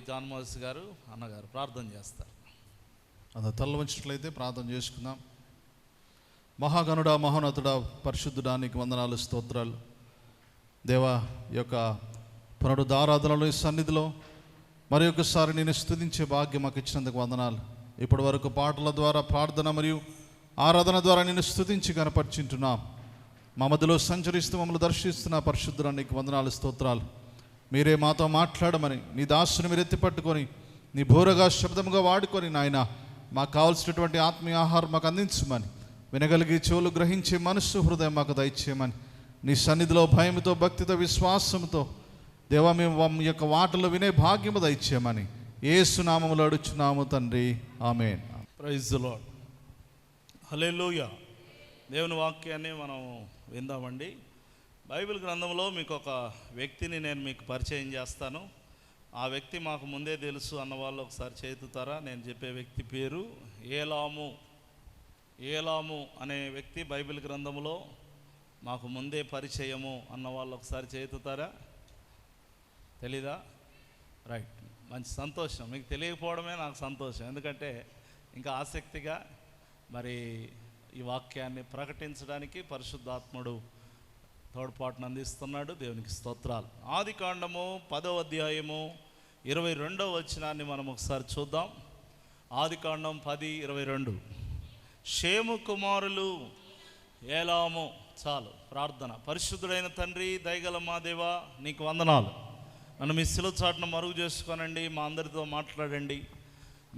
John మోస్ గారు అన్నగారు ప్రార్థన చేస్తారు. అంత తల్ల వంచినట్లయితే ప్రార్థన చేసుకుందాం. మహాగణుడా, మహోన్నతుడా, పరిశుద్ధుడా, నీకు వందనాలు, స్తోత్రాలు. దేవా, ఈ యొక్క పునరుద్ధారాధనలో, ఈ సన్నిధిలో మరి ఒకసారి నేను స్తుతించే భాగ్యం మాకు ఇచ్చినందుకు వందనాలు. ఇప్పటి వరకు పాటల ద్వారా, ప్రార్థన మరియు ఆరాధన ద్వారా నేను స్తుతించి కనపర్చుంటున్నాం. మా మధ్యలో సంచరిస్తూ మమ్మల్ని దర్శిస్తున్న పరిశుద్ధుడా, నీకు వందనాలు, స్తోత్రాలు. మీరే మాతో మాట్లాడమని నీ దాసుని మీరు ఎత్తిపట్టుకొని నీ బోరగా శబ్దముగా వాడుకొని నాయన మాకు కావాల్సినటువంటి ఆత్మీయ ఆహారం మాకు అందించమని, వినగలిగే చెవులు గ్రహించే మనస్సు, హృదయం మాకు దయచేయమని, నీ సన్నిధిలో భయంతో, భక్తితో, విశ్వాసంతో దేవా మేము ఈ యొక్క మాటలు వినే భాగ్యము దయచేయమని యేసు నామములో అడుగుచున్నాము తండ్రి, amen. Praise the Lord. Hallelujah. దేవుని వాక్యాన్ని మనం విందామండి. బైబిల్ గ్రంథంలో మీకు ఒక వ్యక్తిని నేను మీకు పరిచయం చేస్తాను. ఆ వ్యక్తి మాకు ముందే తెలుసు అన్న వాళ్ళు ఒకసారి చేతుతారా? నేను చెప్పే వ్యక్తి పేరు ఏలాము. ఏలాము అనే వ్యక్తి బైబిల్ గ్రంథంలో మాకు ముందే పరిచయము అన్న వాళ్ళు ఒకసారి చేతుతారా? తెలీదా? రైట్, మంచి సంతోషం. మీకు తెలియకపోవడమే నాకు సంతోషం. ఎందుకంటే ఇంకా ఆసక్తిగా మరి ఈ వాక్యాన్ని ప్రకటించడానికి పరిశుద్ధాత్ముడు తోడ్పాటును అందిస్తున్నాడు. దేవునికి స్తోత్రాలు. ఆదికాండము 10వ అధ్యాయము 22వ వచనాన్ని మనం ఒకసారి చూద్దాం. ఆదికాండం 10:22. షేము కుమారులు ఏలాము. చాలు ప్రార్థన. పరిశుద్ధుడైన తండ్రి, దయగల మా దేవా, నీకు వందనాలు. నన్ను మీ శిలువ చాటును మరుగు చేసుకోనండి. మా అందరితో మాట్లాడండి.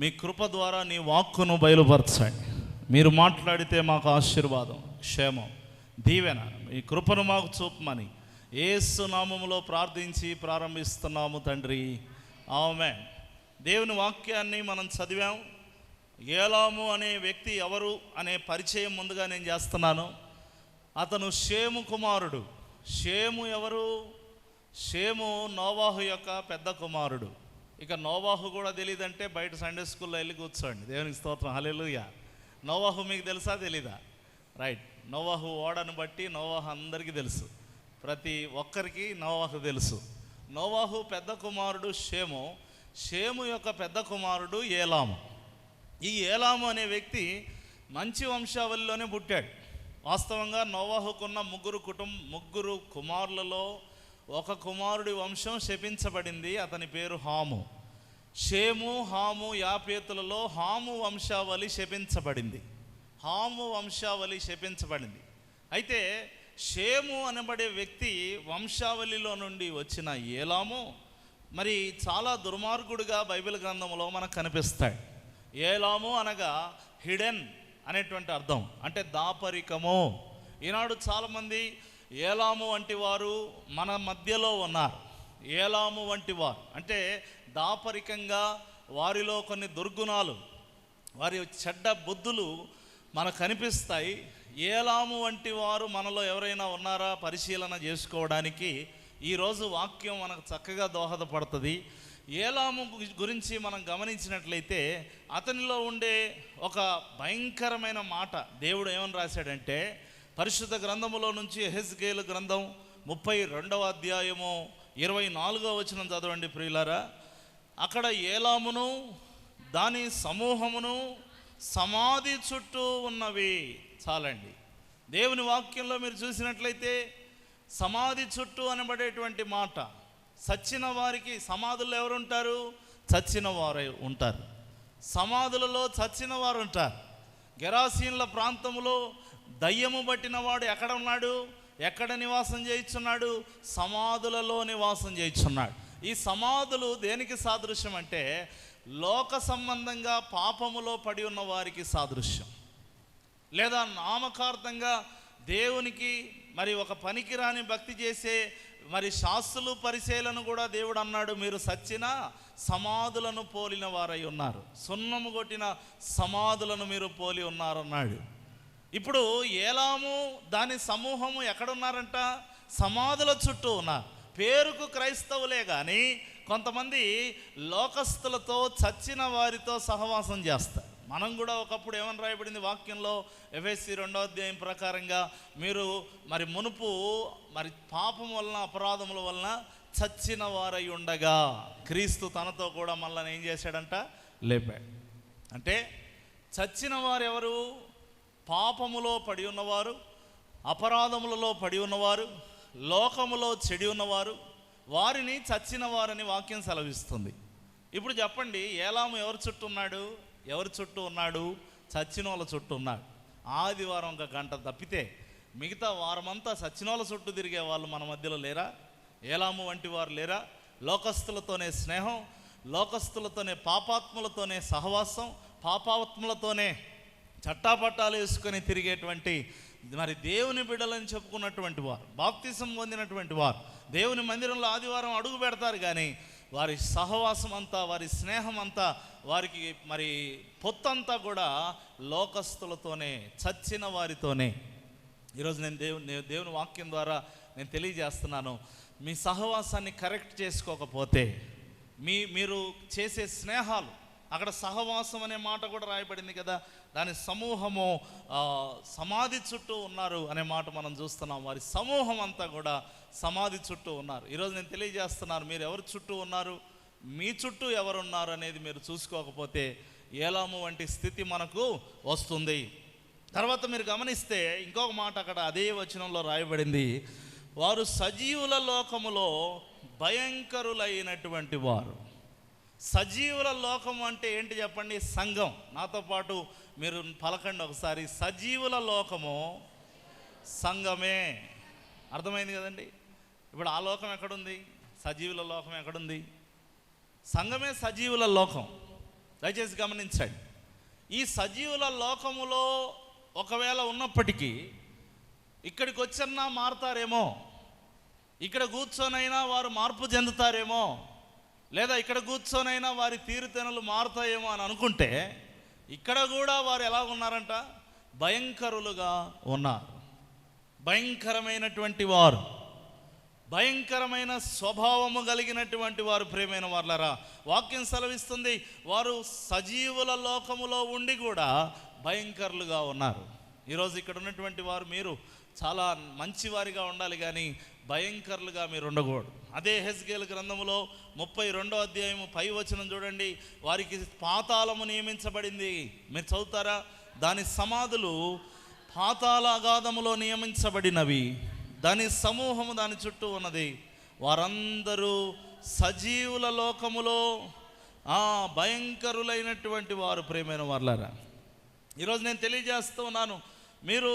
మీ కృప ద్వారా నీ వాక్కును బయలుపరచండి. మీరు మాట్లాడితే మాకు ఆశీర్వాదం, క్షేమం, దీవెన, ఈ కృపను మాకు చూపమని యేసు నామములో ప్రార్థించి ప్రారంభిస్తున్నాము తండ్రి, ఆమేన్. దేవుని వాక్యాన్ని మనం చదివాం. ఏలాము అనే వ్యక్తి ఎవరు అనే పరిచయం ముందుగా నేను చేస్తున్నాను. అతను షేము కుమారుడు. షేము ఎవరు? షేము నోవాహు యొక్క పెద్ద కుమారుడు. ఇక నోవాహు కూడా తెలియదంటే బయట సండే స్కూల్లో వెళ్ళి కూర్చోండి. దేవునికి స్తోత్రం, హల్లెలూయా. నోవాహు మీకు తెలుసా, తెలీదా? రైట్. నోవాహు ఓడను బట్టి నోవాహు అందరికీ తెలుసు. ప్రతి ఒక్కరికి నోవాహు తెలుసు. నోవాహు పెద్ద కుమారుడు షేము. షేము యొక్క పెద్ద కుమారుడు ఏలాము. ఈ ఏలాము అనే వ్యక్తి మంచి వంశావళిలోనే పుట్టాడు. వాస్తవంగా నోవాహుకున్న ముగ్గురు కుమారులలో ఒక కుమారుడి వంశం శపించబడింది. అతని పేరు హాము. షేము, హాము, యాపేతులలో హాము వంశావళి శపించబడింది. హాము వంశావళి శపించబడింది. అయితే షేము అనబడే వ్యక్తి వంశావళిలో నుండి వచ్చిన ఏలాము మరి చాలా దుర్మార్గుడిగా బైబిల్ గ్రంథంలో మనకు కనిపిస్తాడు. ఏలాము అనగా హిడెన్ అనేటువంటి అర్థం, అంటే దాపరికము. ఈనాడు చాలామంది ఏలాము వంటి వారు మన మధ్యలో ఉన్నారు. ఏలాము వంటి వారు అంటే దాపరికంగా వారిలో కొన్ని దుర్గుణాలు, వారి చెడ్డ బుద్ధులు మనకు కనిపిస్తాయి. ఏలాము వంటి వారు మనలో ఎవరైనా ఉన్నారా పరిశీలన చేసుకోవడానికి ఈరోజు వాక్యం మనకు చక్కగా దోహదపడుతుంది. ఏలాము గురించి మనం గమనించినట్లయితే అతనిలో ఉండే ఒక భయంకరమైన మాట దేవుడు ఏమని రాశాడంటే, పరిశుద్ధ గ్రంథములో నుంచి యెహెజ్కేలు గ్రంథం 32వ అధ్యాయము 24వ వచనం చదవండి ప్రియులారా. అక్కడ ఏలామును దాని సమూహమును సమాధి చుట్టూ ఉన్నవి. చాలండి. దేవుని వాక్యంలో మీరు చూసినట్లయితే సమాధి చుట్టూ అనబడేటువంటి మాట, చచ్చిన వారికి సమాధుల్లో ఎవరుంటారు? చచ్చిన వారు ఉంటారు. సమాధులలో చచ్చిన వారు ఉంటారు. గెరాసీన్ల ప్రాంతంలో దయ్యము పట్టిన వాడు ఎక్కడ ఉన్నాడు? ఎక్కడ నివాసం చేయించున్నాడు? సమాధులలో నివాసం చేయించున్నాడు. ఈ సమాధులు దేనికి సాదృశ్యం అంటే లోక సంబంధంగా పాపములో పడి ఉన్న వారికి సాదృశ్యం. లేదా నామకార్థంగా దేవునికి మరి ఒక పనికిరాని భక్తి చేసే మరి శాస్త్రులు పరిశీలన కూడా దేవుడు అన్నాడు, మీరు సచ్చిన సమాధులను పోలిన వారై ఉన్నారు, సున్నము కొట్టిన సమాధులను మీరు పోలి ఉన్నారన్నాడు. ఇప్పుడు ఏలాము దాని సమూహము ఎక్కడున్నారంట? సమాధుల చుట్టూ ఉన్నారు. పేరుకు క్రైస్తవులే కానీ కొంతమంది లోకస్తులతో, చచ్చిన వారితో సహవాసం చేస్తారు. మనం కూడా ఒకప్పుడు ఏమని రాయబడింది వాక్యంలో, ఎఫెసీ 2వ అధ్యాయం ప్రకారంగా మీరు మరి మునుపు మరి పాపం వలన, అపరాధముల వలన చచ్చిన వారై ఉండగా క్రీస్తు తనతో కూడా మనల్ని ఏం చేశాడంట? లేపాడు. అంటే చచ్చిన వారు ఎవరు? పాపములో పడి ఉన్నవారు, అపరాధములలో పడి ఉన్నవారు, లోకములో చెడి ఉన్నవారు, వారిని చచ్చిన వారని వాక్యం సెలవిస్తుంది. ఇప్పుడు చెప్పండి, ఏలాము ఎవరి చుట్టూ ఉన్నాడు? ఎవరి చుట్టూ ఉన్నాడు? చచ్చిన వాళ్ళ చుట్టూ ఉన్నాడు. ఆదివారం ఒక గంట తప్పితే మిగతా వారమంతా చచ్చిన వాళ్ళ చుట్టూ తిరిగే వాళ్ళు మన మధ్యలో లేరా? ఏలాము వంటి వారు లేరా? లోకస్తులతోనే స్నేహం, లోకస్తులతోనే పాపాత్ములతోనే సహవాసం, పాపాత్ములతోనే చట్టాపట్టాలు వేసుకొని తిరిగేటువంటి మరి దేవుని బిడ్డలని చెప్పుకున్నటువంటి వారు, బాప్తిసం పొందినటువంటి వారు దేవుని మందిరంలో ఆదివారం అడుగు పెడతారు, కానీ వారి సహవాసం అంతా, వారి స్నేహం అంతా, వారికి మరి పొత్తంతా కూడా లోకస్తులతోనే, చచ్చిన వారితోనే. ఈరోజు నేను దేవుని వాక్యం ద్వారా నేను తెలియజేస్తున్నాను, మీ సహవాసాన్ని కరెక్ట్ చేసుకోకపోతే, మీరు చేసే స్నేహాలు, అక్కడ సహవాసం అనే మాట కూడా రాయబడింది కదా, దాని సమూహము సమాధి చుట్టూ ఉన్నారు అనే మాట మనం చూస్తున్నాం. వారి సమూహం అంతా కూడా సమాధి చుట్టూ ఉన్నారు. ఈరోజు నేను తెలియజేస్తున్నాను, మీరు ఎవరి చుట్టూ ఉన్నారు, మీ చుట్టూ ఎవరున్నారు అనేది మీరు చూసుకోకపోతే ఏలాము వంటి స్థితి మనకు వస్తుంది. తర్వాత మీరు గమనిస్తే ఇంకొక మాట అక్కడ అదే వచనంలో రాయబడింది, వారు సజీవుల లోకములో భయంకరులైనటువంటి వారు. సజీవుల లోకం అంటే ఏంటి చెప్పండి? సంఘం. నాతో పాటు మీరు పలకండి ఒకసారి, సజీవుల లోకము సంఘమే. అర్థమైంది కదండి? ఇప్పుడు ఆ లోకం ఎక్కడుంది? సజీవుల లోకం ఎక్కడుంది? సంఘమే సజీవుల లోకం. దయచేసి గమనించండి. ఈ సజీవుల లోకములో ఒకవేళ ఉన్నప్పటికీ ఇక్కడికి వచ్చన్నా మారుతారేమో, ఇక్కడ కూర్చొనైనా వారు మార్పు చెందుతారేమో, లేదా ఇక్కడ కూర్చొనైనా వారి తీరుతెనులు మారుతాయేమో అని అనుకుంటే, ఇక్కడ కూడా వారు ఎలా ఉన్నారంట? భయంకరులుగా ఉన్నారు. భయంకరమైనటువంటి వారు, భయంకరమైన స్వభావము కలిగినటువంటి వారు. ప్రియమైన వారులారా, వాక్యం సెలవిస్తుంది, వారు సజీవుల లోకములో ఉండి కూడా భయంకరులుగా ఉన్నారు. ఈరోజు ఇక్కడ ఉన్నటువంటి వారు మీరు చాలా మంచివారిగా ఉండాలి, కానీ భయంకరులుగా మీరు ఉండకూడదు. అదే హెజ్కేలు గ్రంథములో 32వ అధ్యాయము 5వ వచనం చూడండి, వారికి పాతాళము నియమించబడింది. మీరు చదువుతారా? దాని సమాధులు పాతాళ అగాధములో నియమించబడినవి, దాని సమూహము దాని చుట్టూ ఉన్నది. వారందరూ సజీవుల లోకములో భయంకరులైనటువంటి వారు. ప్రియమైన వారులారా, ఈరోజు నేను తెలియజేస్తూ ఉన్నాను, మీరు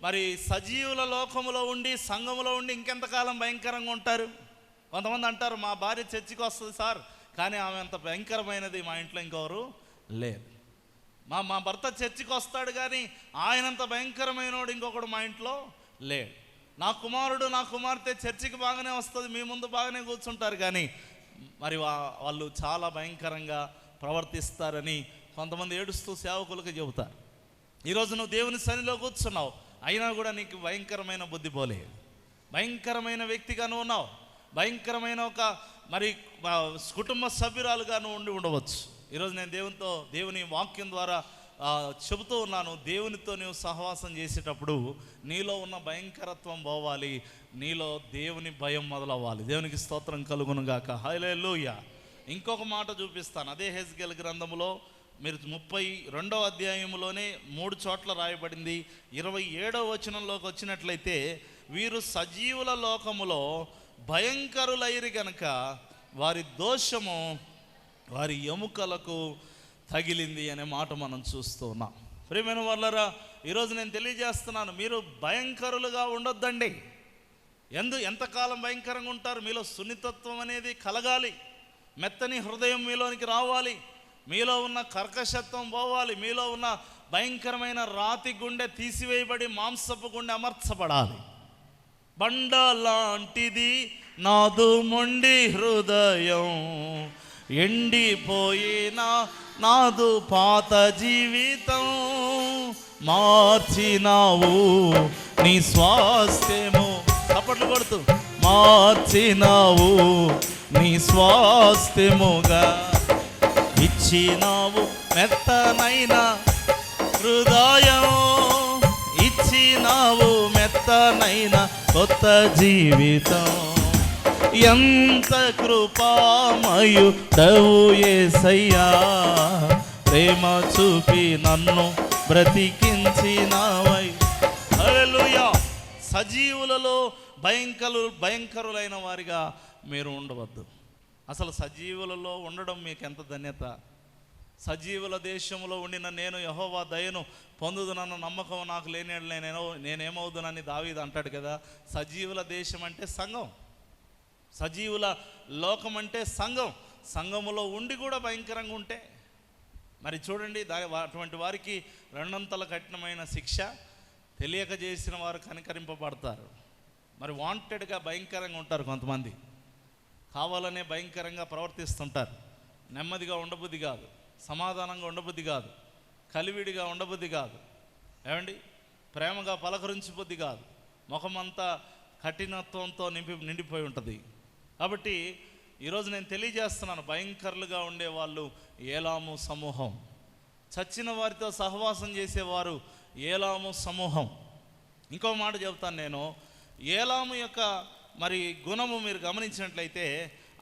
మరి సజీవుల లోకములో ఉండి, సంఘములో ఉండి ఇంకెంతకాలం భయంకరంగా ఉంటారు? కొంతమంది అంటారు, మా భార్య చర్చికి వస్తుంది సార్, కానీ ఆమె అంత భయంకరమైనది మా ఇంట్లో ఇంకెవరు లేరు. మా భర్త చర్చికి వస్తాడు, కానీ ఆయనంత భయంకరమైనవాడు ఇంకొకడు మా ఇంట్లో లేడు. నా కుమారుడు, నా కుమార్తె చర్చికి బాగానే వస్తుంది, మీ ముందు బాగానే కూర్చుంటారు, కానీ మరి వాళ్ళు చాలా భయంకరంగా ప్రవర్తిస్తారని కొంతమంది ఏడుస్తూ సేవకులకు చెబుతారు. ఈరోజు నువ్వు దేవుని సన్నిధిలో కూర్చున్నావు, అయినా కూడా నీకు భయంకరమైన బుద్ధి పోలేదు, భయంకరమైన వ్యక్తిగా నువ్వు ఉన్నావు, భయంకరమైన ఒక మరి కుటుంబ సభ్యురాలుగా నువ్వు ఉండవచ్చు. ఈరోజు నేను దేవుని వాక్యం ద్వారా చెబుతూ ఉన్నాను, దేవునితో నువ్వు సహవాసం చేసేటప్పుడు నీలో ఉన్న భయంకరత్వం పోవాలి, నీలో దేవుని భయం మొదలవ్వాలి. దేవునికి స్తోత్రం కలుగును గాక. హల్లెలూయా. ఇంకొక మాట చూపిస్తాను, అదే హెజ్కేలు గ్రంథములో మీరు 32వ అధ్యాయంలోనే 3 చోట్ల రాయబడింది. 27వ వచనంలోకి వచ్చినట్లయితే, వీరు సజీవుల లోకములో భయంకరులైరి గనక వారి దోషము వారి ఎముకలకు తగిలింది అనే మాట మనం చూస్తూ ఉన్నాం. ప్రియమైన వాళ్ళరా, ఈరోజు నేను తెలియజేస్తున్నాను, మీరు భయంకరులుగా ఉండొద్దండి. ఎంతకాలం భయంకరంగా ఉంటారు? మీలో సున్నితత్వం అనేది కలగాలి, మెత్తని హృదయం మీలోనికి రావాలి, మీలో ఉన్న కర్కశత్వం పోవాలి, మీలో ఉన్న భయంకరమైన రాతి గుండె తీసివేయబడి మాంసపు గుండె అమర్చబడాలి. బండ లాంటిది నాదు మొండి హృదయం, ఎండిపోయిన నాదు పాత జీవితం, మార్చినావు నీ స్వాస్థ్యము, చప్పట్లు కొడుతూ, మార్చినావు నీ స్వాస్థ్యముగా, ఇచ్చినావు మెత్తనైన హృదయం, ఇచ్చినావు మెత్తనైన కొత్త జీవితం, ఎంత కృపామయుడవు యేసయ్యా, ప్రేమ చూపి నన్ను బ్రతికించినావై. హల్లెలూయా. సజీవులలో భయంకరులైన వారిగా మీరు ఉండవద్దు. అసలు సజీవులలో ఉండడం మీకు ఎంత ధన్యత. సజీవుల దేశంలో ఉండిన నేను యెహోవా దయను పొందుదునన్న నమ్మకం నాకు లేని నేనేమవుదునని దావీదు అంటాడు కదా. సజీవుల దేశం అంటే సంఘం, సజీవుల లోకం అంటే సంఘం. సంఘములో ఉండి కూడా భయంకరంగా ఉంటే మరి చూడండి, అటువంటి వారికి రెండంతల కఠినమైన శిక్ష. తెలియక చేసిన వారు కనికరింపబడతారు. మరి వాంటెడ్గా భయంకరంగా ఉంటారు కొంతమంది, కావాలనే భయంకరంగా ప్రవర్తిస్తుంటారు. నెమ్మదిగా ఉండబుద్ధి కాదు, సమాధానంగా ఉండబుద్ధి కాదు, కలివిడిగా ఉండబుద్ధి కాదు, ఏమండి ప్రేమగా పలకరించబుద్ధి కాదు, ముఖమంతా కఠినత్వంతో నిండిపోయి ఉంటుంది. కాబట్టి ఈరోజు నేను తెలియజేస్తున్నాను, భయంకరులుగా ఉండేవాళ్ళు ఏలాము సమూహం. చచ్చిన వారితో సహవాసం చేసేవారు ఏలాము సమూహం. ఇంకో మాట చెబుతాను నేను. ఏలాము యొక్క మరి గుణము మీరు గమనించినట్లయితే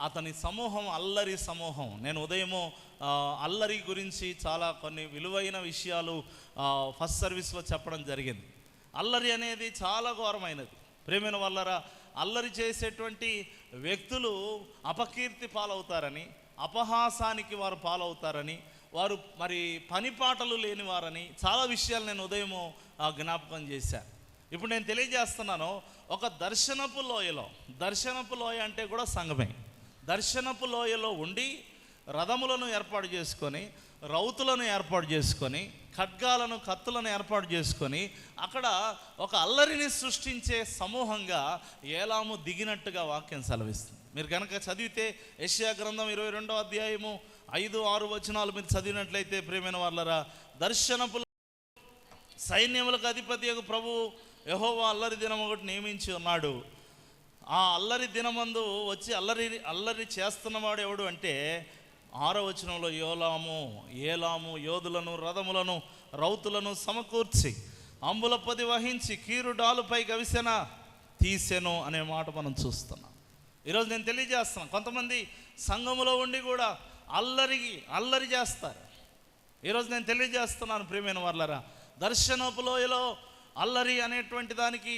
అతని సమూహం అల్లరి సమూహం. నేను ఉదయము అల్లరి గురించి చాలా కొన్ని విలువైన విషయాలు ఫస్ట్ సర్వీస్లో చెప్పడం జరిగింది. అల్లరి అనేది చాలా ఘోరమైనది. ప్రేమైన వాళ్ళరా, అల్లరి చేసేటువంటి వ్యక్తులు అపకీర్తి పాలవుతారని, అపహాసానికి వారు పాలవుతారని, వారు మరి పనిపాటలు లేని వారని చాలా విషయాలు నేను ఉదయము జ్ఞాపకం చేశాను. ఇప్పుడు నేను తెలియజేస్తున్నాను, ఒక దర్శనపు లోయ అంటే కూడా సంఘమే. దర్శనపు లోయలో ఉండి రథములను ఏర్పాటు చేసుకొని, రౌతులను ఏర్పాటు చేసుకొని, ఖడ్గాలను కత్తులను ఏర్పాటు చేసుకొని అక్కడ ఒక అల్లరిని సృష్టించే సమూహంగా ఏలాము దిగినట్టుగా వాక్యం సెలవిస్తుంది. మీరు కనుక చదివితే యెషయా గ్రంథం 22వ అధ్యాయము 5-6 వచనాలు మీరు చదివినట్లయితే ప్రియమైన వాళ్ళరా, దర్శనపు సైన్యములకు అధిపతి యొక్క ప్రభువు యెహోవా అల్లరి దినం ఒకటి నియమించి ఉన్నాడు. ఆ అల్లరి దినమందు వచ్చి అల్లరి చేస్తున్నవాడు ఎవడు అంటే 6వ వచనంలో ఏలాము యోధులను, రథములను, రౌతులను సమకూర్చి అంబుల పొది వహించి కీరుడాలుపై గవిసెన తీసెను అనే మాట మనం చూస్తున్నాం. ఈరోజు నేను తెలియజేస్తున్నాను, కొంతమంది సంఘములో ఉండి కూడా అల్లరి చేస్తారు. ఈరోజు నేను తెలియజేస్తున్నాను ప్రియమైన వాళ్ళరా, దర్శనపు లోయలో అల్లరి అనేటువంటి దానికి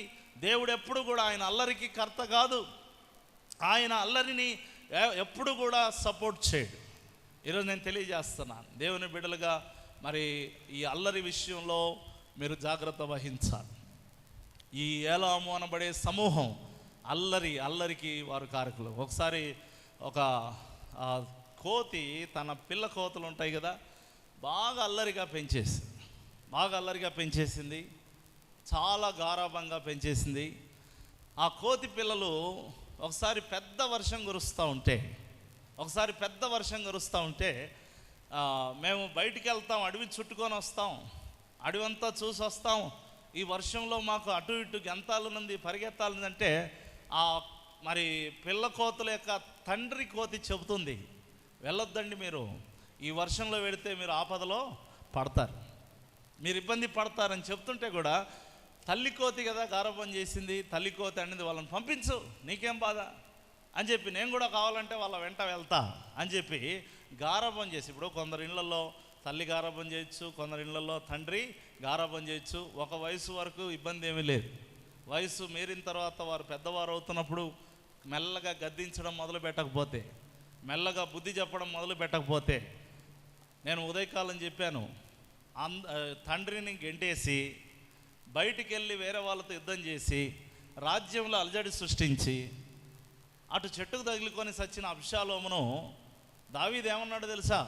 దేవుడు ఎప్పుడు కూడా, ఆయన అల్లరికి కర్త కాదు, ఆయన అల్లరిని ఎప్పుడు కూడా సపోర్ట్ చేయడు. ఈరోజు నేను తెలియజేస్తున్నాను, దేవుని బిడ్డలుగా మరి ఈ అల్లరి విషయంలో మీరు జాగ్రత్త వహించాలి. ఈ ఏలాము అనబడే సమూహం అల్లరికి వారు కారకులు. ఒకసారి ఒక కోతి తన పిల్ల కోతలు ఉంటాయి కదా, బాగా అల్లరిగా పెంచేసింది, చాలా గారాభంగా పెంచేసింది. ఆ కోతి పిల్లలు ఒకసారి పెద్ద వర్షం కురుస్తూ ఉంటే మేము బయటికి వెళ్తాం, అడవి చుట్టుకొని వస్తాం, అడవంతా చూసి వస్తాం. ఈ వర్షంలో మాకు అటు ఇటు గెంతాలనుంది, పరిగెత్తాలంటే ఆ మరి పిల్ల కోతుల యొక్క తండ్రి కోతి చెబుతుంది, వెళ్ళొద్దండి, మీరు ఈ వర్షంలో వెళితే మీరు ఆపదలో పడతారు, మీరు ఇబ్బంది పడతారని చెప్తుంటే కూడా తల్లి కోతి కదా గారాబం చేసింది, తల్లి కోతి అనేది వాళ్ళని పంపించు, నీకేం బాధ అని చెప్పి, నేను కూడా కావాలంటే వాళ్ళ వెంట వెళ్తా అని చెప్పి గారాబం చేసి. ఇప్పుడు కొందరి ఇళ్లలో తల్లి గారాబం చేయొచ్చు, కొందరి ఇళ్లలో తండ్రి గారాబం చేయొచ్చు. ఒక వయసు వరకు ఇబ్బంది ఏమీ లేదు. వయసు మీరిన తర్వాత వారు పెద్దవారు అవుతున్నప్పుడు మెల్లగా గద్దించడం మొదలు పెట్టకపోతే, మెల్లగా బుద్ధి చెప్పడం మొదలు పెట్టకపోతే, నేను ఉదయకాలం చెప్పాను, తండ్రిని గెంటేసి బయటికి వెళ్ళి వేరే వాళ్ళతో యుద్ధం చేసి రాజ్యంలో అలజడి సృష్టించి అటు చెట్టుకు తగిలికొని సచ్చిన అబ్షాలోమును దావీదు ఏమన్నాడు తెలుసా?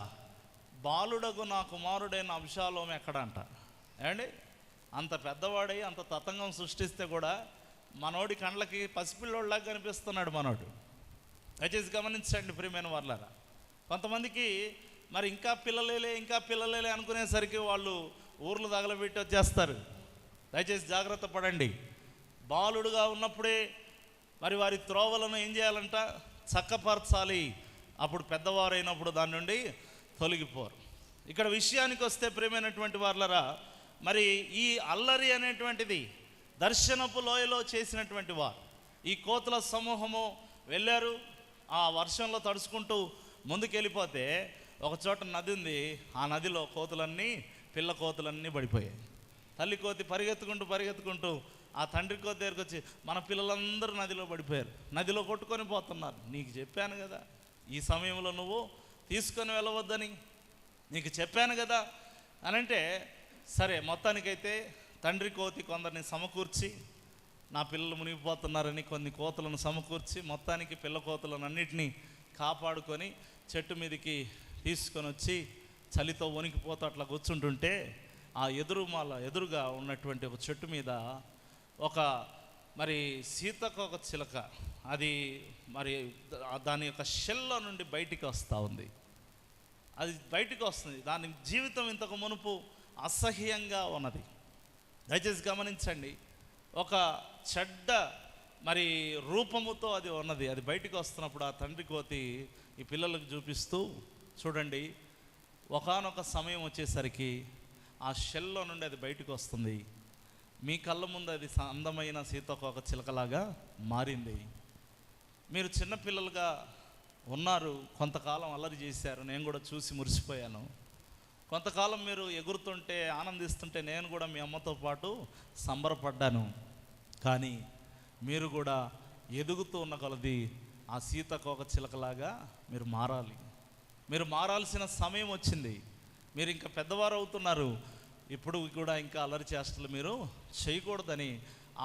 బాలుడగు నా కుమారుడైన అబ్షాలోము ఎక్కడంట. ఏమండి, అంత పెద్దవాడై అంత తతంగం సృష్టిస్తే కూడా మనోడి కండ్లకి పసిపిల్లోళ్ళలాగా కనిపిస్తున్నాడు మనోడు. దయచేసి గమనించండి ప్రియమైన వాళ్ళారా. కొంతమందికి మరి ఇంకా పిల్లలేలే అనుకునేసరికి వాళ్ళు ఊర్లు తగలబెట్టి వచ్చేస్తారు. దయచేసి జాగ్రత్త పడండి. బాలుడుగా ఉన్నప్పుడే మరి వారి త్రోవలను ఏం చేయాలంట? చక్కపరచాలి. అప్పుడు పెద్దవారైనప్పుడు దాని నుండి తొలగిపోరు. ఇక్కడ విషయానికి వస్తే ప్రియమైనటువంటి వాళ్ళరా, మరి ఈ అల్లరి అనేటువంటిది దర్శనపు లోయలో చేసినటువంటి వారు, ఈ కోతుల సమూహము వెళ్ళారు. ఆ వర్షంలో తడుచుకుంటూ ముందుకెళ్ళిపోతే ఒక చోట నది ఉంది. ఆ నదిలో కోతులన్నీ, పిల్ల కోతులన్నీ పడిపోయాయి. తల్లి కోతి పరిగెత్తుకుంటూ ఆ తండ్రి కోతి దగ్గరికి వచ్చి, మన పిల్లలందరూ నదిలో పడిపోయారు, నదిలో కొట్టుకొని పోతున్నారు, నీకు చెప్పాను కదా ఈ సమయంలో నువ్వు తీసుకొని వెళ్ళవద్దని, నీకు చెప్పాను కదా అని అంటే, సరే మొత్తానికైతే తండ్రి కోతి కొందరిని సమకూర్చి, నా పిల్లలు మునిగిపోతున్నారని కొన్ని కోతులను సమకూర్చి మొత్తానికి పిల్ల కోతులను అన్నిటినీ కాపాడుకొని చెట్టు మీదకి తీసుకొని వచ్చి చలితో వణికిపోతూ అట్లా కూర్చుంటుంటే, ఆ ఎదురుగా ఉన్నటువంటి ఒక చెట్టు మీద ఒక మరి సీతకోక చిలక, అది మరి దాని యొక్క షెల్లో నుండి బయటికి వస్తూ ఉంది. అది బయటికి వస్తుంది. దాని జీవితం ఇంతకు మునుపు అసహ్యంగా ఉన్నది. దయచేసి గమనించండి, ఒక చెడ్డ మరి రూపముతో అది ఉన్నది. అది బయటికి వస్తున్నప్పుడు ఆ తండ్రి కోతి ఈ పిల్లలకు చూపిస్తూ, చూడండి ఒకానొక సమయం వచ్చేసరికి ఆ షెల్లో నుండి అది బయటకు వస్తుంది, మీ కళ్ళ ముందు అది అందమైన సీతాకోక చిలకలాగా మారింది. మీరు చిన్నపిల్లలుగా ఉన్నారు, కొంతకాలం అల్లరి చేశారు, నేను కూడా చూసి మురిసిపోయాను. కొంతకాలం మీరు ఎగురుతుంటే ఆనందిస్తుంటే నేను కూడా మీ అమ్మతో పాటు సంబరపడ్డాను. కానీ మీరు కూడా ఎదుగుతూ ఉన్న కొలది ఆ సీతాకోక చిలకలాగా మీరు మారాలి. మీరు మారాల్సిన సమయం వచ్చింది. మీరు ఇంకా పెద్దవారు అవుతున్నారు. ఇప్పుడు కూడా ఇంకా అల్లరి చేష్టలు మీరు చేయకూడదని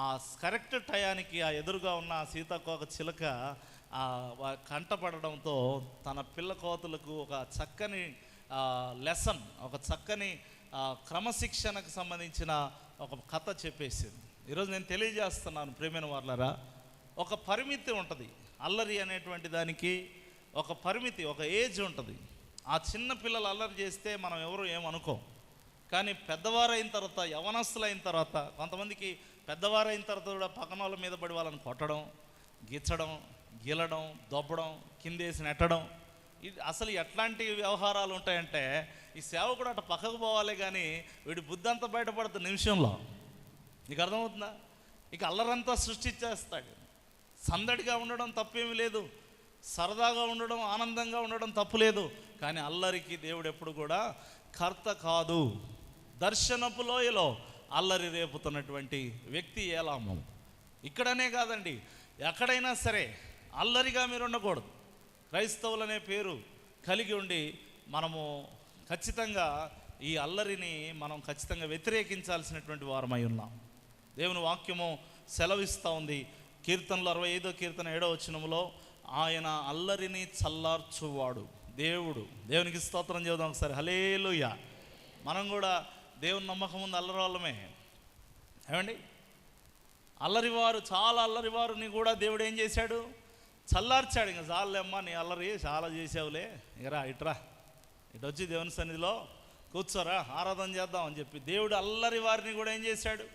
ఆ కరెక్ట్ టయానికి ఆ ఎదురుగా ఉన్న ఆ సీతాకోక చిలక కంటపడడంతో తన పిల్ల కోతులకు ఒక చక్కని లెసన్, ఒక చక్కని క్రమశిక్షణకు సంబంధించిన ఒక కథ చెప్పేసింది. ఈరోజు నేను తెలియజేస్తున్నాను ప్రియమైన వారలారా, ఒక పరిమితి ఉంటుంది. అల్లరి అనేటువంటి దానికి ఒక పరిమితి, ఒక ఏజ్ ఉంటుంది. ఆ చిన్న పిల్లలు అల్లరి చేస్తే మనం ఎవరు ఏమనుకోం. కానీ పెద్దవారైన తర్వాత, యవనస్తులైన తర్వాత, కొంతమందికి పెద్దవారైన తర్వాత కూడా పక్కన వాళ్ళ మీద పడి వాళ్ళని కొట్టడం, గిచ్చడం, గీలడం, దొబ్బడం, కిందేసి నెట్టడం, ఇది అసలు ఎట్లాంటి వ్యవహారాలు ఉంటాయంటే, ఈ సేవకుడు అట్లా పక్కకు పోవాలి కానీ వీడి బుద్ధి అంతా బయటపడుతుంది నిమిషంలో. నీకు అర్థమవుతుందా? ఇక అల్లరంతా సృష్టించేస్తాడు. సందడిగా ఉండడం తప్పేమీ లేదు, సరదాగా ఉండడం, ఆనందంగా ఉండడం తప్పు లేదు. కానీ అల్లరికి దేవుడు ఎప్పుడు కూడా కర్త కాదు. దర్శనపు లోయలో అల్లరి రేపుతున్నటువంటి వ్యక్తి ఏలాము. ఇక్కడనే కాదండి, ఎక్కడైనా సరే అల్లరిగా మీరు ఉండకూడదు. క్రైస్తవులనే పేరు కలిగి ఉండి మనము ఖచ్చితంగా ఈ అల్లరిని మనం ఖచ్చితంగా వ్యతిరేకించాల్సినటువంటి వారమై ఉన్నాం. దేవుని వాక్యము సెలవిస్తూ ఉంది. కీర్తనలు 65వ కీర్తన 7వ వచనములో, ఆయన అల్లరిని చల్లార్చువాడు దేవుడు. దేవునికి స్తోత్రం చేద్దాం ఒకసారి, హల్లెలూయా. మనం కూడా దేవుని నమ్మకం ఉంది అల్లరి వాళ్ళమే. ఏమండి, అల్లరివారు, చాలా అల్లరివారుని కూడా దేవుడు ఏం చేశాడు? చల్లార్చాడు. ఇంకా చాలేమ్మా నీ అల్లరి చాలా చేసావులే, ఇరా ఇట్రా, ఇటు వచ్చి దేవుని సన్నిధిలో కూర్చోరా, ఆరాధన చేద్దాం అని చెప్పి దేవుడు అల్లరి వారిని కూడా ఏం చేశాడు?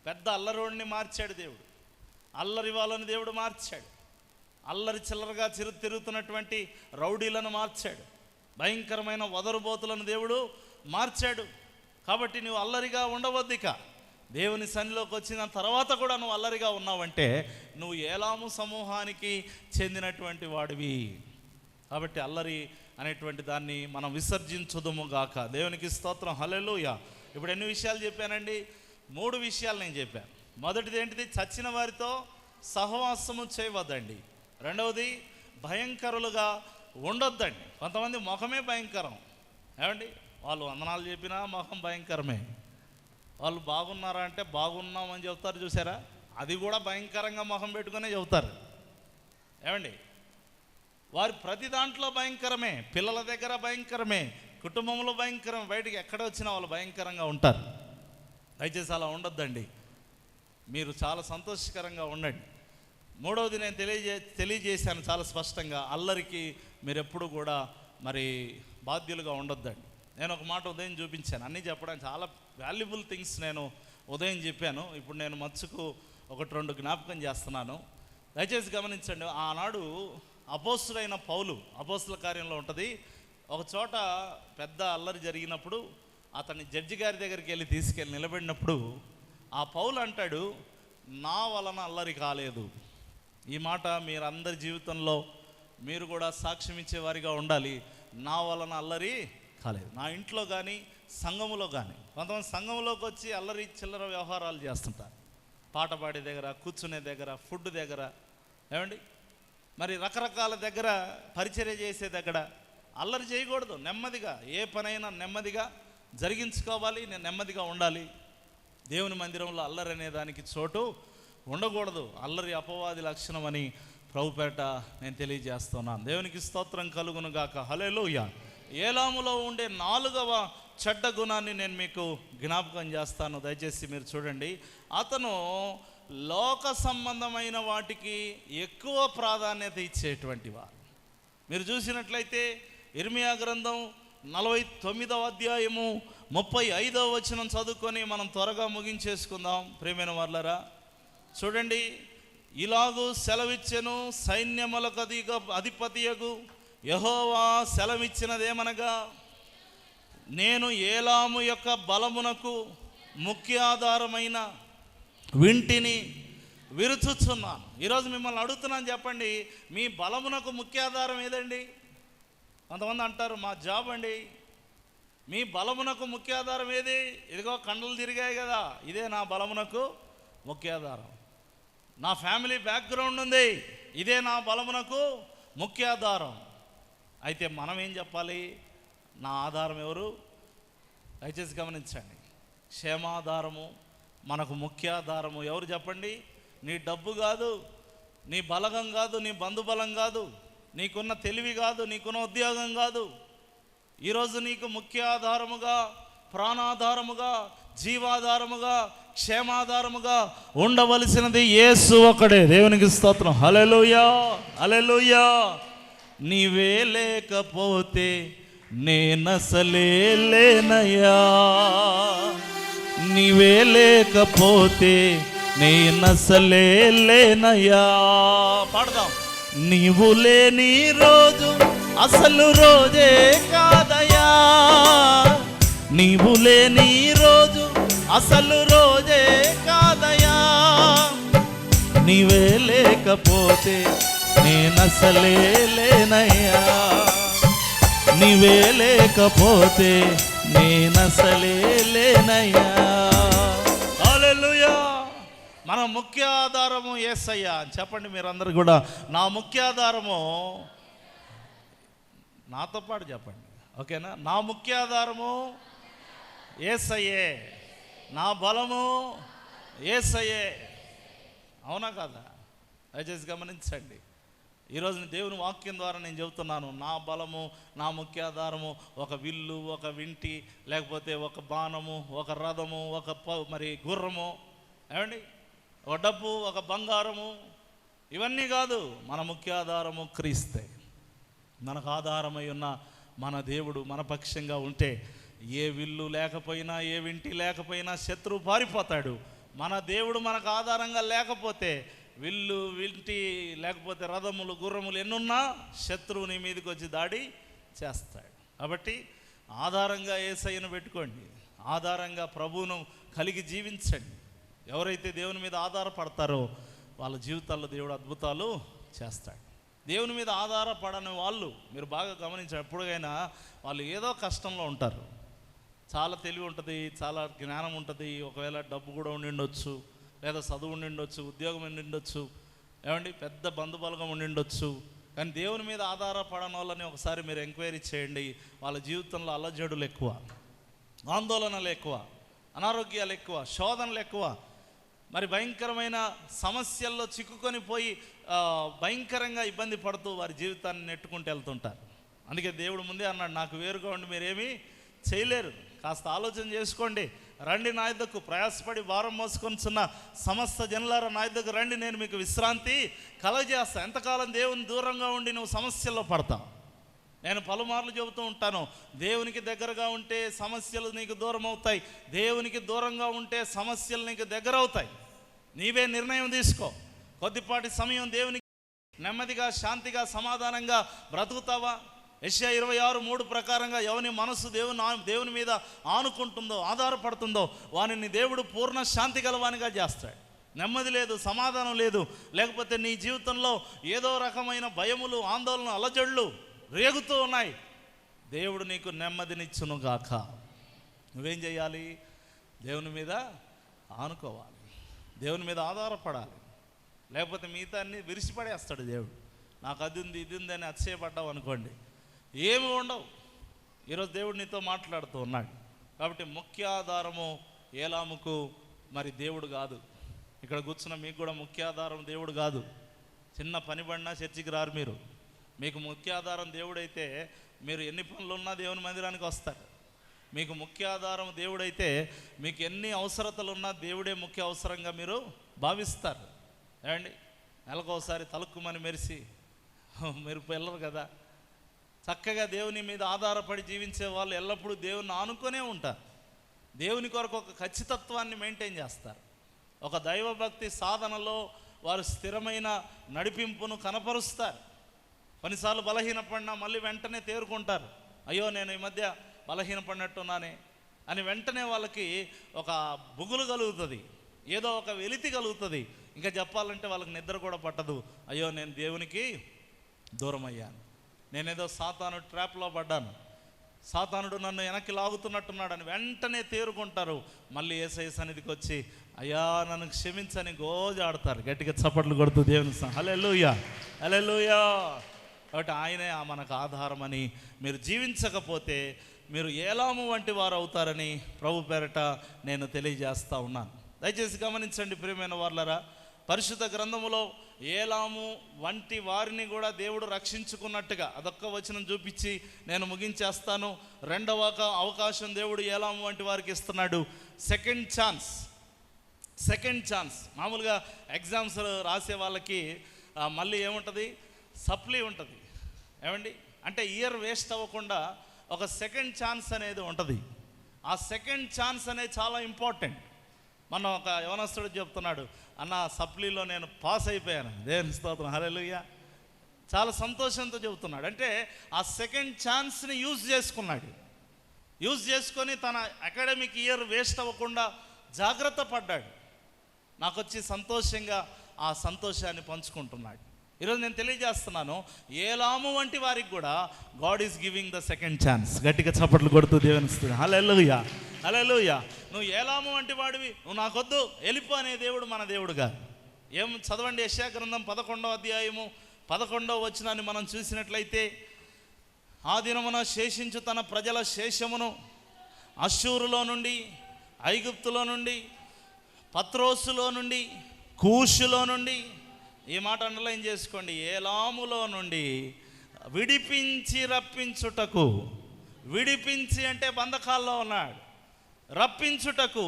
పెద్ద అల్లరివాడిని మార్చాడు దేవుడు. అల్లరి వాళ్ళని దేవుడు మార్చాడు. అల్లరి చిల్లరగా తిరుగుతున్నటువంటి రౌడీలను మార్చాడు. భయంకరమైన వదరుబోతులను దేవుడు మార్చాడు. కాబట్టి నువ్వు అల్లరిగా ఉండవద్దు. ఇక దేవుని సన్నిధిలోకి వచ్చిన తర్వాత కూడా నువ్వు అల్లరిగా ఉన్నావంటే నువ్వు ఏలాము సమూహానికి చెందినటువంటి వాడివి. కాబట్టి అల్లరి అనేటువంటి దాన్ని మనం విసర్జించుదుము గాక. దేవునికి స్తోత్రం, హల్లెలూయా. ఇప్పుడు ఎన్ని విషయాలు చెప్పానండి? 3 విషయాలు నేను చెప్పాను. మొదటిది ఏంటిది? చచ్చిన వారితో సహవాసము చేయవద్దండి. రెండవది, భయంకరులుగా ఉండొద్దండి. కొంతమంది ముఖమే భయంకరం. ఏమండి, వాళ్ళు వందనాలు చెప్పినా ముఖం భయంకరమే. వాళ్ళు బాగున్నారా అంటే బాగున్నామని చెప్తారు, చూసారా? అది కూడా భయంకరంగా ముఖం పెట్టుకునే చెబుతారు. ఏమండి, వారి ప్రతి దాంట్లో భయంకరమే. పిల్లల దగ్గర భయంకరమే, కుటుంబంలో భయంకరమే, బయటికి ఎక్కడ వచ్చినా వాళ్ళు భయంకరంగా ఉంటారు. దయచేసి అలా ఉండొద్దండి. మీరు చాలా సంతోషకరంగా ఉండండి. మూడవది నేను తెలియజేశాను చాలా స్పష్టంగా, అల్లరికి మీరు ఎప్పుడు కూడా మరి బాధ్యులుగా ఉండొద్దండి. నేను ఒక మాట ఉదయం చూపించాను, అన్నీ చెప్పడానికి చాలా వాల్యుబుల్ థింగ్స్ నేను ఉదయం చెప్పాను. ఇప్పుడు నేను మచ్చుకు 1-2 జ్ఞాపకం చేస్తున్నాను. దయచేసి గమనించండి. ఆనాడు అపోస్తులైన పౌలు, అపోస్తుల కార్యంలో ఉంటుంది, ఒక చోట పెద్ద అల్లరి జరిగినప్పుడు అతన్ని జడ్జి గారి దగ్గరికి వెళ్ళి తీసుకెళ్ళి నిలబడినప్పుడు ఆ పౌలు అంటాడు, నా వలన అల్లరి కాలేదు, ఈ మాట మీరు అందరి జీవితంలో మీరు కూడా సాక్ష్యం ఇచ్చేవారిగా ఉండాలి. నా వలన అల్లరి కాలేదు. నా ఇంట్లో కానీ సంఘములో కానీ, కొంతమంది సంఘంలోకి వచ్చి అల్లరి చిల్లర వ్యవహారాలు చేస్తుంటారు. పాట పాడే దగ్గర, కూర్చునే దగ్గర, ఫుడ్ దగ్గర, ఏమండి మరి రకరకాల దగ్గర, పరిచర్య చేసే దగ్గర అల్లరి చేయకూడదు. నెమ్మదిగా ఏ పనైనా నెమ్మదిగా జరిగించుకోవాలి, నెమ్మదిగా ఉండాలి. దేవుని మందిరంలో అల్లరి అనే దానికి చోటు ఉండకూడదు. అల్లరి అపవాది లక్షణం అని ప్రభుపేట నేను తెలియజేస్తున్నాను. దేవునికి స్తోత్రం కలుగును గాక. హల్లెలూయా. ఏలాములో ఉండే 4వ చెడ్డ గుణాన్ని నేను మీకు జ్ఞాపకం చేస్తాను. దయచేసి మీరు చూడండి. అతను లోక సంబంధమైన వాటికి ఎక్కువ ప్రాధాన్యత ఇచ్చేటువంటి వారు. మీరు చూసినట్లయితే ఇర్మియా గ్రంథం 49వ అధ్యాయము 35వ వచనం చదువుకొని మనం త్వరగా ముగించేసుకుందాం. ప్రియమైన వాళ్ళరా చూడండి. ఇలాగూ సెలవిచ్చెను సైన్యములకు అధిపతియగు యెహోవా సెలవిచ్చినదేమనగా, నేను ఏలాము యొక్క బలమునకు ముఖ్య ఆధారమైన వింటిని విరుచుచున్నాను. ఈరోజు మిమ్మల్ని అడుగుతున్నాను, చెప్పండి, మీ బలమునకు ముఖ్య ఆధారం ఏదండి? కొంతమంది అంటారు మా జాబ్ అండి. మీ బలమునకు ముఖ్య ఆధారం ఏది? ఇదిగో కండలు తిరిగాయి కదా, ఇదే నా బలమునకు ముఖ్య ఆధారం. నా ఫ్యామిలీ బ్యాక్గ్రౌండ్ ఉంది, ఇదే నా బలమునకు ముఖ్య ఆధారం. అయితే మనం ఏం చెప్పాలి? నా ఆధారం ఎవరు? దయచేసి గమనించండి. క్షేమాధారము మనకు ముఖ్య ఆధారము ఎవరు చెప్పండి? నీ డబ్బు కాదు, నీ బలగం కాదు, నీ బంధుబలం కాదు, నీకున్న తెలివి కాదు, నీకున్న ఉద్యోగం కాదు. ఈరోజు నీకు ముఖ్య ఆధారముగా, ప్రాణాధారముగా, జీవాధారముగా, క్షేమాధారముగా ఉండవలసినది యేసు ఒక్కడే. దేవునికి స్తోత్రం. హల్లెలూయా, హల్లెలూయా. నీవే లేకపోతే నేనసలే లేనయ్యా, నీవే లేకపోతే నేనసలే లేనయ్యా. పాడదాం. నీవు లేని రోజు అసలు రోజే కాదయ్యా, నీవు లేని రోజు అసలు రోజే కాదయ్యా, నీవే లేకపోతే నేనసలే లేనయ్యా, నీవే లేకపోతే నేనసలే లేనయ్యా. హల్లెలూయా. మన ముఖ్య ఆధారము యేసయ్యా. చెప్పండి మీరందరూ కూడా, నా ముఖ్య ఆధారము, నాతో పాటు చెప్పండి, ఓకేనా? నా ముఖ్య ఆధారము యేసయ్యే, నా బలము యేసయ్యే. అవునా కదా? దయచేసి గమనించండి. ఈరోజు దేవుని వాక్యం ద్వారా నేను చెబుతున్నాను, నా బలము, నా ముఖ్య ఆధారము ఒక విల్లు, ఒక వింటి, లేకపోతే ఒక బాణము, ఒక రథము, ఒక మరి గుర్రము, ఏమండి, ఒక డబ్బు, ఒక బంగారము, ఇవన్నీ కాదు. మన ముఖ్య ఆధారము క్రీస్తే. మనకు ఆధారమై ఉన్న మన దేవుడు మన పక్షంగా ఉంటే ఏ విల్లు లేకపోయినా, ఏ వింటి లేకపోయినా శత్రువు పారిపోతాడు. మన దేవుడు మనకు ఆధారంగా లేకపోతే విల్లు, వింటి, లేకపోతే రథములు, గుర్రములు ఎన్నున్నా శత్రువు నీ మీదకి వచ్చి దాడి చేస్తాడు. కాబట్టి ఆధారంగా యేసయ్యను పెట్టుకోండి, ఆధారంగా ప్రభువును కలిగి జీవించండి. ఎవరైతే దేవుని మీద ఆధారపడతారో వాళ్ళ జీవితాల్లో దేవుడు అద్భుతాలు చేస్తాడు. దేవుని మీద ఆధారపడని వాళ్ళు మీరు బాగా గమనించారు, ఎప్పుడైనా వాళ్ళు ఏదో కష్టంలో ఉంటారు. చాలా తెలివి ఉంటుంది, చాలా జ్ఞానం ఉంటుంది, ఒకవేళ డబ్బు కూడా ఉండిండొచ్చు, లేదా చదువు ఉండిండొచ్చు, ఉద్యోగం ఉండిండొచ్చు, ఏమండి, పెద్ద బంధుబలగం ఉండిండొచ్చు. కానీ దేవుని మీద ఆధారపడని వాళ్ళని ఒకసారి మీరు ఎంక్వైరీ చేయండి. వాళ్ళ జీవితంలో అల్లజడులు ఎక్కువ, ఆందోళనలు ఎక్కువ, అనారోగ్యాలు ఎక్కువ, శోధనలు ఎక్కువ, మరి భయంకరమైన సమస్యల్లో చిక్కుకొని పోయి భయంకరంగా ఇబ్బంది పడుతూ వారి జీవితాన్ని నెట్టుకుంటూ వెళ్తుంటారు. అందుకే దేవుడు ముందే అన్నాడు, నాకు వేరుగా ఉండి మీరేమీ చేయలేరు. కాస్త ఆలోచన చేసుకోండి, రండి నా యొద్దకు, ప్రయాసపడి భారం మోసుకొనిచున్న సమస్త జనులారా నా యొద్దకు రండి, నేను మీకు విశ్రాంతి కలగజేస్తాను. ఎంతకాలం దేవుని దూరంగా ఉండి నువ్వు సమస్యల్లో పడతావు? నేను పలుమార్లు చెబుతూ ఉంటాను, దేవునికి దగ్గరగా ఉంటే సమస్యలు నీకు దూరం అవుతాయి, దేవునికి దూరంగా ఉంటే సమస్యలు నీకు దగ్గర అవుతాయి. నీవే నిర్ణయం తీసుకో. కొద్దిపాటి సమయం దేవునికి నెమ్మదిగా, శాంతిగా, సమాధానంగా బ్రతుకుతావా? యెషయా 26:3 ప్రకారంగా ఎవని మనసు దేవుని మీద ఆనుకుంటుందో, ఆధారపడుతుందో వానిని దేవుడు పూర్ణ శాంతి గలవానిగా చేస్తాడు. నెమ్మది లేదు, సమాధానం లేదు, లేకపోతే నీ జీవితంలో ఏదో రకమైన భయములు, ఆందోళన, అలజడులు రేగుతూ ఉన్నాయి, దేవుడు నీకు నెమ్మదినిచ్చును గాక. నువ్వేం చేయాలి? దేవుని మీద ఆనుకోవాలి, దేవుని మీద ఆధారపడాలి. లేకపోతే మిగతా అన్ని విరిసిపడేస్తాడు దేవుడు. నాకు అది ఉంది, ఇది ఉంది అని అతిశయపడ్డావు అనుకోండి, ఏమి ఉండవు. ఈరోజు దేవుడు నీతో మాట్లాడుతూ ఉన్నాడు. కాబట్టి ముఖ్య ఆధారము ఏలాముకు మరి దేవుడు కాదు. ఇక్కడ కూర్చున్న మీకు కూడా ముఖ్య ఆధారం దేవుడు కాదు. చిన్న పని పడినా చర్చికి రారు మీరు. మీకు ముఖ్య ఆధారం దేవుడైతే మీరు ఎన్ని పనులు ఉన్నా దేవుని మందిరానికి వస్తారు. మీకు ముఖ్య ఆధారం దేవుడైతే మీకు ఎన్ని అవసరతలు ఉన్నా దేవుడే ముఖ్య అవసరంగా మీరు భావిస్తారు. ఏమండి, నెలకోసారి తలుక్కుమని మెరిసి మీరు వెళ్ళరు కదా. చక్కగా దేవుని మీద ఆధారపడి జీవించే వాళ్ళు ఎల్లప్పుడూ దేవుని ఆనుకొనే ఉంటారు. దేవుని కొరకు ఒక ఖచ్చితత్వాన్ని మెయింటైన్ చేస్తారు. ఒక దైవభక్తి సాధనలో వారు స్థిరమైన నడిపింపును కనపరుస్తారు. కొన్నిసార్లు బలహీనపడినా మళ్ళీ వెంటనే తేరుకుంటారు. అయ్యో నేను ఈ మధ్య బలహీనపడినట్టున్నానే అని వెంటనే వాళ్ళకి ఒక బుగులు కలుగుతుంది, ఏదో ఒక వెలితి కలుగుతుంది. ఇంకా చెప్పాలంటే వాళ్ళకి నిద్ర కూడా పట్టదు. అయ్యో నేను దేవునికి దూరం అయ్యాను, నేనేదో సాతాను ట్రాప్లో పడ్డాను, సాతానుడు నన్ను వెనక్కి లాగుతున్నట్టున్నాడు అని వెంటనే తేరుకుంటారు. మళ్ళీ యేసయ్య సన్నిధికి వచ్చి అయ్యా నన్ను క్షమించని గోజాడతారు. గట్టిగా చప్పట్లు కొడుతూ దేవుని హల్లెలూయా, హల్లెలూయా. కాబట్టి ఆయనే మనకు ఆధారమని మీరు జీవించకపోతే మీరు ఏలాము వంటి వారు అవుతారని ప్రభు పేరట నేను తెలియజేస్తూ ఉన్నాను. దయచేసి గమనించండి ప్రియమైన వాళ్ళరా, పరిశుద్ధ గ్రంథములో ఏలాము వంటి వారిని కూడా దేవుడు రక్షించుకున్నట్టుగా అదొక్క వచనం చూపించి నేను ముగించేస్తాను. రెండవ అవకాశం దేవుడు ఏలాము వంటి వారికి ఇస్తున్నాడు. Second chance. మామూలుగా ఎగ్జామ్స్ రాసే వాళ్ళకి మళ్ళీ ఏముంటుంది, సప్లీ ఉంటుంది. ఏమండి, అంటే ఇయర్ వేస్ట్ అవ్వకుండా ఒక సెకండ్ ఛాన్స్ అనేది ఉంటుంది. ఆ సెకండ్ ఛాన్స్ అనేది చాలా ఇంపార్టెంట్. మొన్న ఒక యవనస్తుడు చెప్తున్నాడు, అన్న సప్లీలో నేను పాస్ అయిపోయాను. దేవుని స్తోత్రం, హల్లెలూయా. చాలా సంతోషంతో చెబుతున్నాడు. అంటే ఆ సెకండ్ ఛాన్స్ని యూజ్ చేసుకొని తన అకాడమిక్ ఇయర్ వేస్ట్ అవ్వకుండా జాగ్రత్త పడ్డాడు. నాకు వచ్చి సంతోషంగా ఆ సంతోషాన్ని పంచుకుంటున్నాడు. ఈరోజు నేను తెలియజేస్తున్నాను, ఏలాము వంటి వారికి కూడా God is giving the second chance. గట్టిగా చప్పట్లు కొడుతూ దేవుని స్తుతి, హల్లెలూయా, హల్లెలూయా. నువ్వు ఏలాము వంటి వాడివి, నువ్వు నాకొద్దు వెళ్ళిపో అనే దేవుడు మన దేవుడు కాదు. ఏం చదవండి, యెషయా గ్రంథం 11వ అధ్యాయము 11వ వచనాన్ని మనం చూసినట్లయితే, ఆ దినమున శేషించు తన ప్రజల శేషమును అష్షూరులో నుండి, ఐగుప్తులో నుండి, పత్రోసులో నుండి, కూషులో నుండి, ఈ మాట అండర్లైన్ చేసుకోండి, ఏలాములో నుండి విడిపించి రప్పించుటకు. విడిపించి అంటే బంధకాల్లో ఉన్నాడు, రప్పించుటకు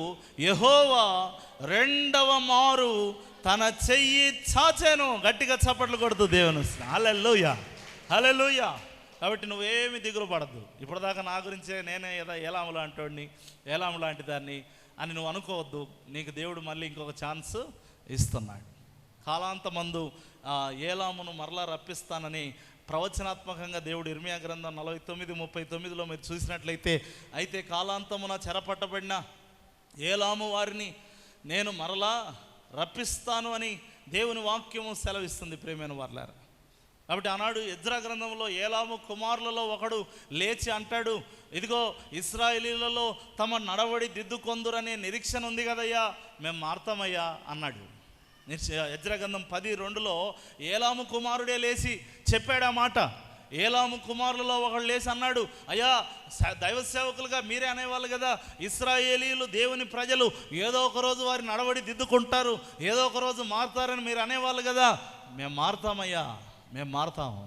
యెహోవా రెండవ మారు తన చెయ్యి చాచెను. గట్టిగా చప్పట్లు కొడుతూ దేవుని హల్లెలూయా, హల్లెలూయా. కాబట్టి నువ్వేమి దిగులు పడద్దు. ఇప్పటిదాకా నా గురించే నేనే ఏలాము లాంటి ఏలాము లాంటి దాన్ని అని నువ్వు అనుకోవద్దు. నీకు దేవుడు మళ్ళీ ఇంకొక ఛాన్స్ ఇస్తున్నాడు. కాలాంతమందు ఏలామును మరలా రప్పిస్తానని ప్రవచనాత్మకంగా దేవుడు ఇర్మియా గ్రంథం 49:39లో మీరు చూసినట్లయితే, అయితే కాలాంతమున చెరపట్టబడిన ఏలాము వారిని నేను మరలా రప్పిస్తాను అని దేవుని వాక్యము సెలవిస్తుంది ప్రియమైన వారలారా. కాబట్టి ఆనాడు ఎజ్రా గ్రంథంలో ఏలాము కుమారులలో ఒకడు లేచి అంటాడు, ఇదిగో ఇశ్రాయేలీలలో తమ నడవడి దిద్దుకొందురనే నిరీక్షణ ఉంది కదయ్యా, మేము మారుతామయ్యా అన్నాడు. ఎజ్రా గ్రంథం 10:2లో ఏలాము కుమారుడే లేచి చెప్పాడు ఆ మాట. ఏలాము కుమారులలో ఒకడు లేచి అన్నాడు, అయ్యా దైవ సేవకులుగా మీరే అనేవాళ్ళు కదా, ఇశ్రాయేలీలు దేవుని ప్రజలు ఏదో ఒక రోజు వారి నడవడి దిద్దుకుంటారు, ఏదో ఒక రోజు మారుతారని మీరు అనేవాళ్ళు కదా, మేము మారుతామయ్యా, మేము మారుతాము.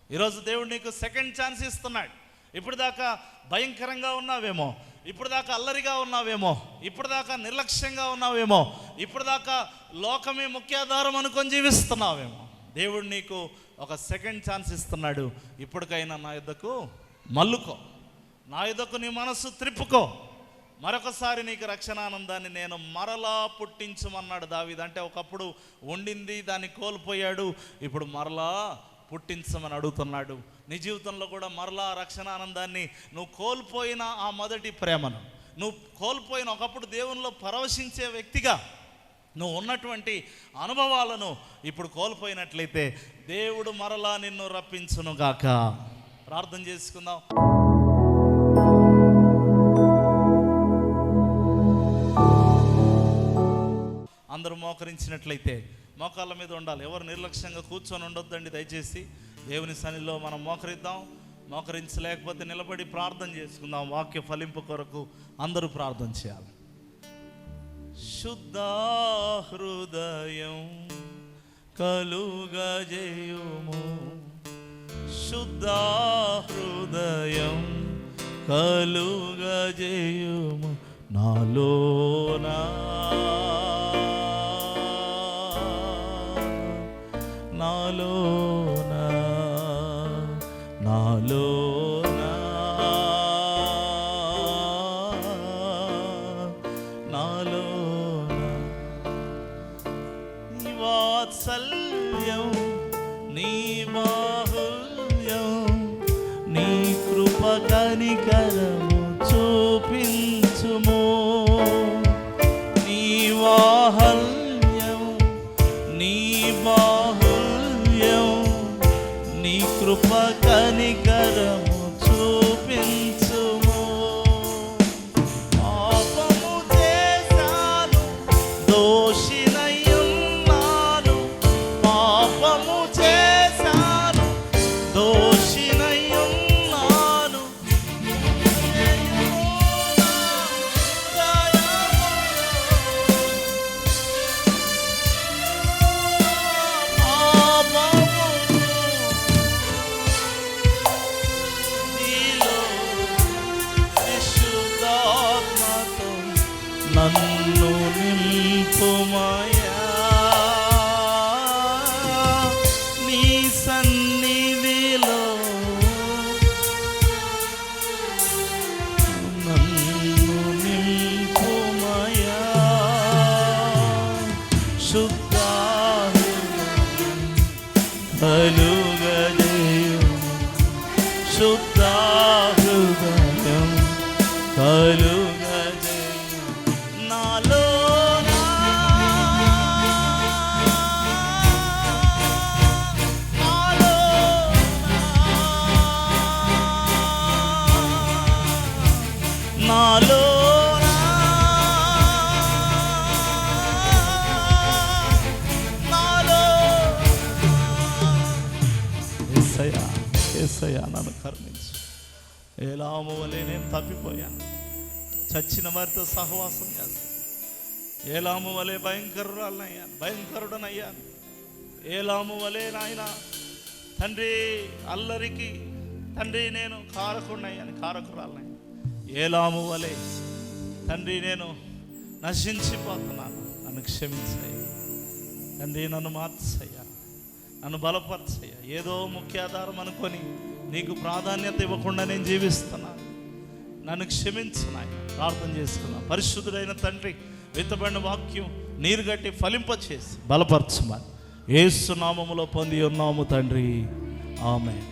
ఈరోజు దేవుడు నీకు సెకండ్ ఛాన్స్ ఇస్తున్నాడు. ఇప్పుడు దాకా భయంకరంగా ఉన్నావేమో, ఇప్పుడు దాకా అల్లరిగా ఉన్నావేమో, ఇప్పుడు దాకా నిర్లక్ష్యంగా ఉన్నావేమో, ఇప్పుడు దాకా లోకమే ముఖ్యాధారం అనుకొని జీవిస్తున్నావేమో. దేవుడు నీకు ఒక సెకండ్ ఛాన్స్ ఇస్తున్నాడు. ఇప్పటికైనా నా యుద్ధకు మల్లుకో, నా యుద్ధకు నీ మనస్సు త్రిప్పుకో, మరొకసారి నీకు రక్షణానందాన్ని నేను మరలా పుట్టించమన్నాడు దావీదు. అంటే ఒకప్పుడు ఉండింది దాన్ని కోల్పోయాడు, ఇప్పుడు మరలా పుట్టించమని అడుగుతున్నాడు. నీ జీవితంలో కూడా మరలా రక్షణానందాన్ని, నువ్వు కోల్పోయిన ఆ మొదటి ప్రేమను, నువ్వు కోల్పోయిన ఒకప్పుడు దేవునిలో పరవశించే వ్యక్తిగా, నువ్వు ఉన్నటువంటి అనుభవాలను ఇప్పుడు కోల్పోయినట్లయితే దేవుడు మరలా నిన్ను రప్పించును గాక. ప్రార్థన చేసుకుందాం. అందరూ మోకరించినట్లయితే మోకాళ్ళ మీద ఉండాలి. ఎవరు నిర్లక్ష్యంగా కూర్చొని ఉండొద్దండి దయచేసి. దేవుని సన్నిధిలో మనం మోకరిద్దాం. మోకరించలేకపోతే నిలబడి ప్రార్థన చేసుకుందాం. వాక్య ఫలింపు కొరకు అందరూ ప్రార్థన చేయాలి. శుద్ధ హృదయం కలుగజేయుము, శుద్ధ హృదయం కలుగజేయుము నాలోనా, నాలోనా, నాలోనా, నాలోనా. నీ వాత్సల్యం, నీ బాహుల్యం, నీ కృప కనికరము చూపించుము. నీ వాహల్యం, నీ బాహుల్యం, నీ కృప కనికరము చూపించుము. పాపము చేశాను, దోషినయ్యున్నాను, పాపము చేశాను, దోషినయ్యున్నాను. నన్ను నింపుమయా, నీ సన్నిధిలో నన్ను నింపుమయా. శుద్ధ కలుగజేయుము, శుద్ధ హృదయం కలుగజేయుము నాలోనా, నాలోనా, యేసయ్యా, యేసయ్యా నన్ను కరుణించు. ఏలాము వలె నేను తప్పిపోయాను, చచ్చిన వారితో సహవాసం చేస్తాను. ఏలాము వలె భయంకరుడనయ్యాను. ఏలాము వలె నాయన తండ్రి అల్లరికి తండ్రి నేను కారకురాలనయ్యాను. ఏలాము వలె తండ్రి నేను నశించిపోతున్నాను. నన్ను క్షమించయ్యా తండ్రి, నన్ను మార్చయ్యా, నన్ను బలపరచయ్యా. ఏదో ముఖ్యాధారం అనుకొని నీకు ప్రాధాన్యత ఇవ్వకుండా నేను జీవిస్తున్నాను. నన్ను క్షమించు నాయన. ప్రార్థన చేసుకున్నా. పరిశుద్ధుడైన తండ్రి, విత్తబడిన వాక్యం నీరు గట్టి ఫలింపచేసి బలపరచుమని యేసు నామములో పొంది ఉన్నాము తండ్రి. ఆమేన్.